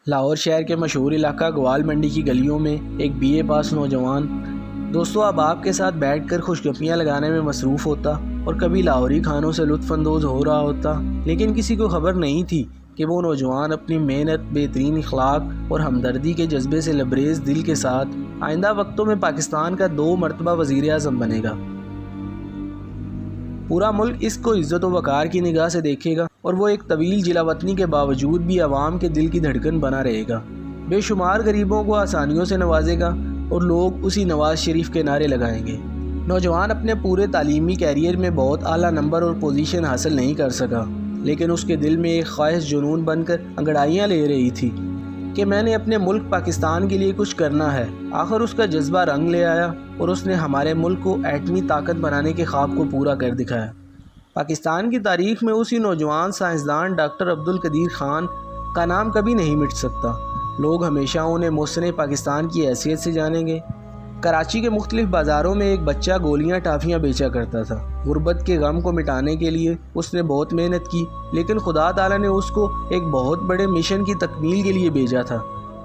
لاہور شہر کے مشہور علاقہ گوال منڈی کی گلیوں میں ایک BA پاس نوجوان دوستوں احباب کے ساتھ بیٹھ کر خوش گپیاں لگانے میں مصروف ہوتا اور کبھی لاہوری کھانوں سے لطف اندوز ہو رہا ہوتا، لیکن کسی کو خبر نہیں تھی کہ وہ نوجوان اپنی محنت، بہترین اخلاق اور ہمدردی کے جذبے سے لبریز دل کے ساتھ آئندہ وقتوں میں پاکستان کا 2 مرتبہ وزیر اعظم بنے گا۔ پورا ملک اس کو عزت و وقار کی نگاہ سے دیکھے گا اور وہ ایک طویل جلا وطنی کے باوجود بھی عوام کے دل کی دھڑکن بنا رہے گا۔ بے شمار غریبوں کو آسانیوں سے نوازے گا اور لوگ اسی نواز شریف کے نعرے لگائیں گے۔ نوجوان اپنے پورے تعلیمی کیریئر میں بہت اعلیٰ نمبر اور پوزیشن حاصل نہیں کر سکا، لیکن اس کے دل میں ایک خواہش جنون بن کر انگڑائیاں لے رہی تھی کہ میں نے اپنے ملک پاکستان کے لیے کچھ کرنا ہے۔ آخر اس کا جذبہ رنگ لے آیا اور اس نے ہمارے ملک کو ایٹمی طاقت بنانے کے خواب کو پورا کر دکھایا۔ پاکستان کی تاریخ میں اسی نوجوان سائنسدان ڈاکٹر عبدالقدیر خان کا نام کبھی نہیں مٹ سکتا۔ لوگ ہمیشہ انہیں محسن پاکستان کی حیثیت سے جانیں گے۔ کراچی کے مختلف بازاروں میں ایک بچہ گولیاں ٹافیاں بیچا کرتا تھا۔ غربت کے غم کو مٹانے کے لیے اس نے بہت محنت کی، لیکن خدا تعالیٰ نے اس کو ایک بہت بڑے مشن کی تکمیل کے لیے بھیجا تھا۔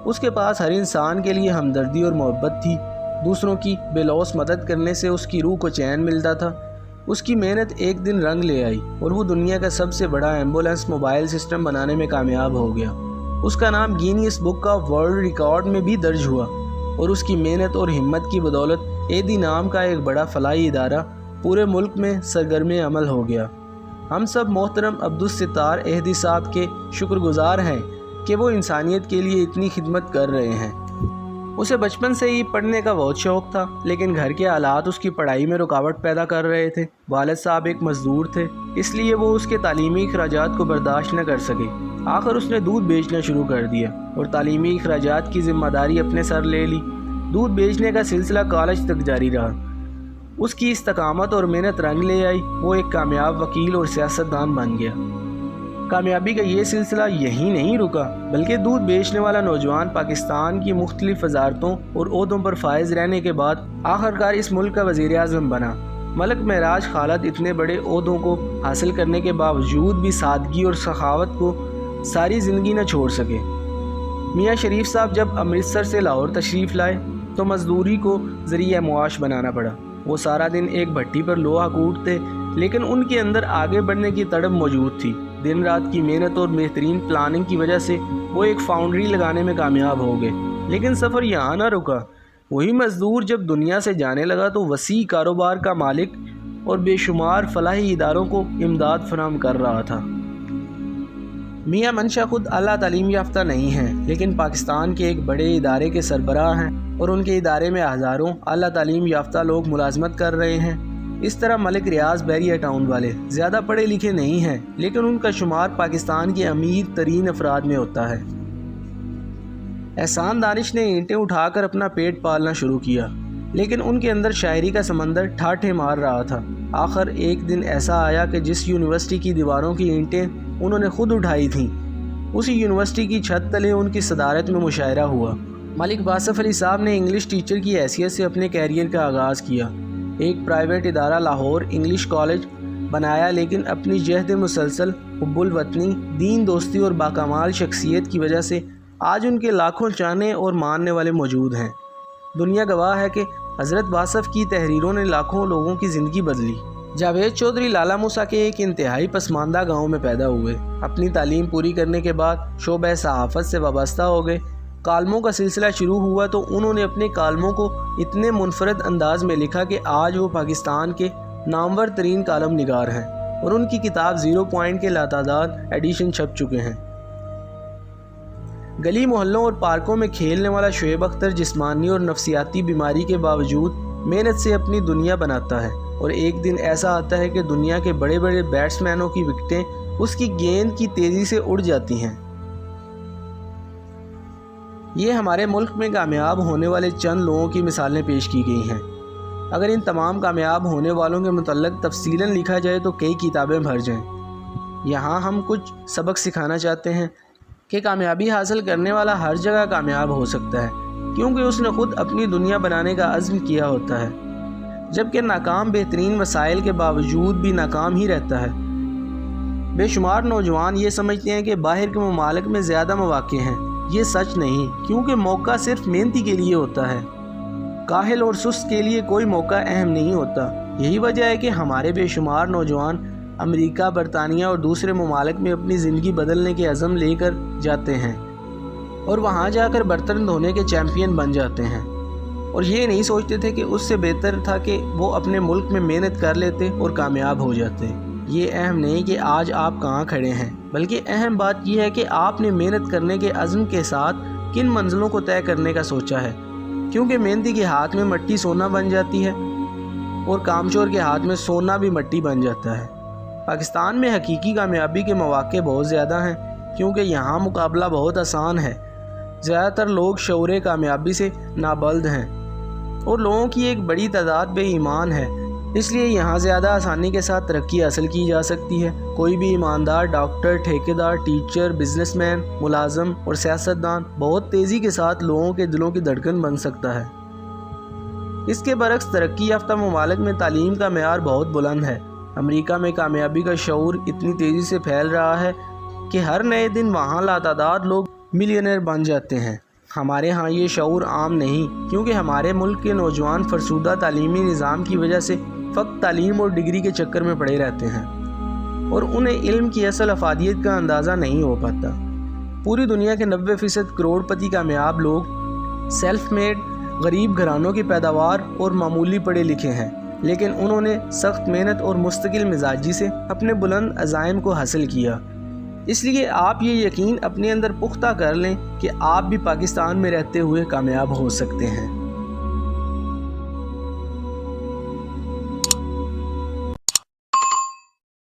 اس کے پاس ہر انسان کے لیے ہمدردی اور محبت تھی۔ دوسروں کی بے لوث مدد کرنے سے اس کی روح کو چین ملتا تھا۔ اس کی محنت ایک دن رنگ لے آئی اور وہ دنیا کا سب سے بڑا ایمبولینس موبائل سسٹم بنانے میں کامیاب ہو گیا۔ اس کا نام Guinness book of world record میں بھی درج ہوا اور اس کی محنت اور ہمت کی بدولت ایدی نام کا ایک بڑا فلاحی ادارہ پورے ملک میں سرگرم عمل ہو گیا۔ ہم سب محترم عبدالستار ایدی صاحب کے شکر گزار ہیں کہ وہ انسانیت کے لیے اتنی خدمت کر رہے ہیں۔ اسے بچپن سے ہی پڑھنے کا بہت شوق تھا، لیکن گھر کے حالات اس کی پڑھائی میں رکاوٹ پیدا کر رہے تھے۔ والد صاحب ایک مزدور تھے، اس لیے وہ اس کے تعلیمی اخراجات کو برداشت نہ کر سکے۔ آخر اس نے دودھ بیچنا شروع کر دیا اور تعلیمی اخراجات کی ذمہ داری اپنے سر لے لی۔ دودھ بیچنے کا سلسلہ کالج تک جاری رہا۔ اس کی استقامت اور محنت رنگ لے آئی، وہ ایک کامیاب وکیل اور سیاستدان بن گیا۔ کامیابی کا یہ سلسلہ یہیں نہیں رکا، بلکہ دودھ بیچنے والا نوجوان پاکستان کی مختلف وزارتوں اور عہدوں پر فائز رہنے کے بعد آخرکار اس ملک کا وزیر اعظم بنا۔ ملک معراج خالد اتنے بڑے عہدوں کو حاصل کرنے کے باوجود بھی سادگی اور سخاوت کو ساری زندگی نہ چھوڑ سکے۔ میاں شریف صاحب جب امرتسر سے لاہور تشریف لائے تو مزدوری کو ذریعہ معاش بنانا پڑا۔ وہ سارا دن ایک بھٹی پر لوہا کوٹتے، لیکن ان کے اندر آگے بڑھنے کی تڑپ موجود تھی۔ دن رات کی محنت اور بہترین پلاننگ کی وجہ سے وہ ایک فاؤنڈری لگانے میں کامیاب ہو گئے، لیکن سفر یہاں نہ رکا۔ وہی مزدور جب دنیا سے جانے لگا تو وسیع کاروبار کا مالک اور بے شمار فلاحی اداروں کو امداد فراہم کر رہا تھا۔ میاں منشا خود اعلیٰ تعلیم یافتہ نہیں ہیں، لیکن پاکستان کے ایک بڑے ادارے کے سربراہ ہیں اور ان کے ادارے میں ہزاروں اعلیٰ تعلیم یافتہ لوگ ملازمت کر رہے ہیں۔ اس طرح ملک ریاض بیریا ٹاؤن والے زیادہ پڑھے لکھے نہیں ہیں، لیکن ان کا شمار پاکستان کے امیر ترین افراد میں ہوتا ہے۔ احسان دانش نے اینٹیں اٹھا کر اپنا پیٹ پالنا شروع کیا، لیکن ان کے اندر شاعری کا سمندر ٹھاٹھے مار رہا تھا۔ آخر ایک دن ایسا آیا کہ جس یونیورسٹی کی دیواروں کی اینٹیں انہوں نے خود اٹھائی تھیں، اسی یونیورسٹی کی چھت تلے ان کی صدارت میں مشاعرہ ہوا۔ ملک باصف علی صاحب نے انگلش ٹیچر کی حیثیت سے اپنے کیریئر کا آغاز کیا۔ ایک پرائیویٹ ادارہ لاہور انگلش کالج بنایا، لیکن اپنی جہد مسلسل، حب الوطنی، دین دوستی اور باکمال شخصیت کی وجہ سے آج ان کے لاکھوں چاہنے اور ماننے والے موجود ہیں۔ دنیا گواہ ہے کہ حضرت باصف کی تحریروں نے لاکھوں لوگوں کی زندگی بدلی۔ جاوید چودھری لالا موسیٰ کے ایک انتہائی پسماندہ گاؤں میں پیدا ہوئے۔ اپنی تعلیم پوری کرنے کے بعد شعبہ صحافت سے وابستہ ہو گئے۔ کالموں کا سلسلہ شروع ہوا تو انہوں نے اپنے کالموں کو اتنے منفرد انداز میں لکھا کہ آج وہ پاکستان کے نامور ترین کالم نگار ہیں اور ان کی کتاب 0 پوائنٹ کے لاتعداد ایڈیشن چھپ چکے ہیں۔ گلی محلوں اور پارکوں میں کھیلنے والا شعیب اختر جسمانی اور نفسیاتی بیماری کے باوجود محنت سے اپنی دنیا بناتا ہے، اور ایک دن ایسا آتا ہے کہ دنیا کے بڑے بڑے بیٹسمینوں کی وکٹیں اس کی گیند کی تیزی سے اڑ جاتی ہیں۔ یہ ہمارے ملک میں کامیاب ہونے والے چند لوگوں کی مثالیں پیش کی گئی ہیں۔ اگر ان تمام کامیاب ہونے والوں کے متعلق تفصیلاً لکھا جائے تو کئی کتابیں بھر جائیں۔ یہاں ہم کچھ سبق سکھانا چاہتے ہیں کہ کامیابی حاصل کرنے والا ہر جگہ کامیاب ہو سکتا ہے، کیونکہ اس نے خود اپنی دنیا بنانے کا عزم کیا ہوتا ہے، جبکہ ناکام بہترین وسائل کے باوجود بھی ناکام ہی رہتا ہے۔ بے شمار نوجوان یہ سمجھتے ہیں کہ باہر کے ممالک میں زیادہ مواقع ہیں، یہ سچ نہیں، کیونکہ موقع صرف محنتی کے لیے ہوتا ہے، کاہل اور سست کے لیے کوئی موقع اہم نہیں ہوتا۔ یہی وجہ ہے کہ ہمارے بے شمار نوجوان امریکہ، برطانیہ اور دوسرے ممالک میں اپنی زندگی بدلنے کے عزم لے کر جاتے ہیں اور وہاں جا کر برتن دھونے کے چیمپئن بن جاتے ہیں، اور یہ نہیں سوچتے تھے کہ اس سے بہتر تھا کہ وہ اپنے ملک میں محنت کر لیتے اور کامیاب ہو جاتے۔ یہ اہم نہیں کہ آج آپ کہاں کھڑے ہیں، بلکہ اہم بات یہ ہے کہ آپ نے محنت کرنے کے عزم کے ساتھ کن منزلوں کو طے کرنے کا سوچا ہے، کیونکہ محنتی کے ہاتھ میں مٹی سونا بن جاتی ہے اور کامچور کے ہاتھ میں سونا بھی مٹی بن جاتا ہے۔ پاکستان میں حقیقی کامیابی کے مواقع بہت زیادہ ہیں، کیونکہ یہاں مقابلہ بہت آسان ہے۔ زیادہ تر لوگ شعور کامیابی سے نابلد ہیں اور لوگوں کی ایک بڑی تعداد بے ایمان ہے، اس لیے یہاں زیادہ آسانی کے ساتھ ترقی حاصل کی جا سکتی ہے۔ کوئی بھی ایماندار ڈاکٹر، ٹھیکیدار، ٹیچر، بزنس مین، ملازم اور سیاستدان بہت تیزی کے ساتھ لوگوں کے دلوں کی دھڑکن بن سکتا ہے۔ اس کے برعکس ترقی یافتہ ممالک میں تعلیم کا معیار بہت بلند ہے۔ امریکہ میں کامیابی کا شعور اتنی تیزی سے پھیل رہا ہے کہ ہر نئے دن وہاں لاتعداد لوگ ملینئر بن جاتے ہیں۔ ہمارے ہاں یہ شعور عام نہیں، کیونکہ ہمارے ملک کے نوجوان فرسودہ تعلیمی نظام کی وجہ سے فقط تعلیم اور ڈگری کے چکر میں پڑے رہتے ہیں اور انہیں علم کی اصل افادیت کا اندازہ نہیں ہو پاتا۔ پوری دنیا کے 90% کروڑ پتی کامیاب لوگ سیلف میڈ غریب گھرانوں کی پیداوار اور معمولی پڑھے لکھے ہیں، لیکن انہوں نے سخت محنت اور مستقل مزاجی سے اپنے بلند عزائم کو حاصل کیا۔ اس لیے آپ یہ یقین اپنے اندر پختہ کر لیں کہ آپ بھی پاکستان میں رہتے ہوئے کامیاب ہو سکتے ہیں۔